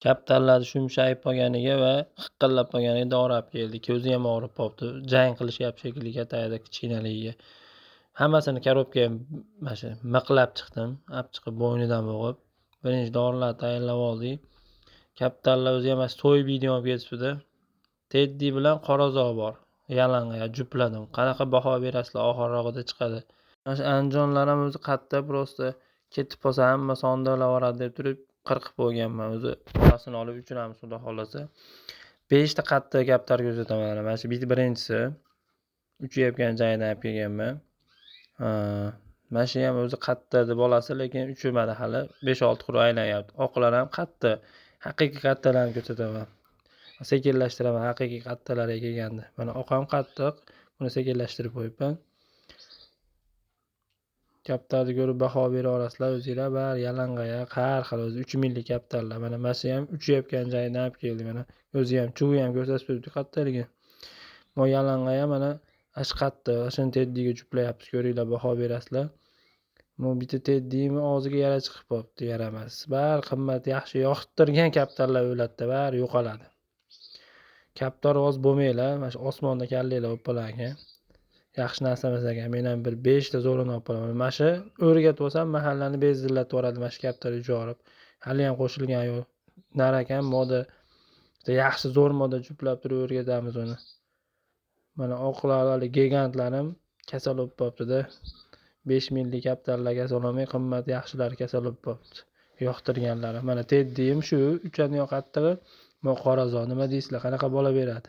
Kaptarlari shumshayib qolganiga va hiqillab qolganiga dori olib keldi. Ko'zi ham og'rib qolibdi. Jang qilishyapti shekilli kattagida kichkinaligiga. Hammasini korobkaga mana shu miqlab chiqdim. Olib chiqib bo'ynidan bo'g'ib, birinchi dorilarni tayinlab oldik. Kaptarlar o'zi ham to'y video olib ketibdi. Teddi bilan qorazoq bor. Yalang'oyoq jupladim. Qanaqa baho berasizlar? Oxirrog'ida chiqadi. Mana shu anjonlar ham o'zi qatta prosta ketib qolsa hamma sondalar boradi deb turib qirqib qo'yganman. O'zi bolasini olib uchiramiz xudo xolasa. 5 ta qatta kaptar ko'rsataman. Mana shu birinchisi uchayotgan joyidan olib kelganman. Mana shu ham o'zi qatta deb bolasi, lekin uchirmadi hali. 5-6 qur aylanyapti. Oqlar ham qatta. Haqiqiy qattalarni ko'rsataman. Sekinlashtiraman haqiqiy qattalarga kelganda. Mana oq ham qattiq. Buni sekinlashtirib qo'yibman. Kaptarni ko'rib baho bera olasizlar o'zingizlar. Bari yalang'oyoq, har xil o'zi 3 millik kaptarlar. Mana masi ham uchayotgan joyidan olib keldi. Mana o'zi ham chuvi ham ko'rsatib turibdi qattaligi. Bu yalang'oyoq mana ash qattiq. Shuni teddiga juplayapmiz. Ko'ringlar, baho berasizlar. Bu bitta teddimi og'ziga yara chiqib qolibdi, yaramas. Bari qimmat, yaxshi yoqtirgan kaptarlar o'ladida, bari yo'qoladi. Kaptar oz bo'lmaylar, mana shu osmonda kallanglar bo'lib qolarkan. Yaxshi narsa emas ekan. Men ham bir 5 ta zo'rini olib qolaman. Mana shu o'rgatib olsam mahallani bezillatib yuboradi mana shu kaptar jorib. Hali ham qo'shilgan yo'q. Narakan moda yaxshi zo'r moda juplab turib o'rgatamiz uni. Mana oqlarli gigantlarim kasal bo'lib qolibdi-da. 5 millik kaptarlar kasal olmay, qimmat yaxshilar kasal bo'lib qolibdi. Yoqtirganlari. Mana teddim shu 3 yoqatdi. Bu qorazoq nima deysizlar? Qanaqa bola beradi?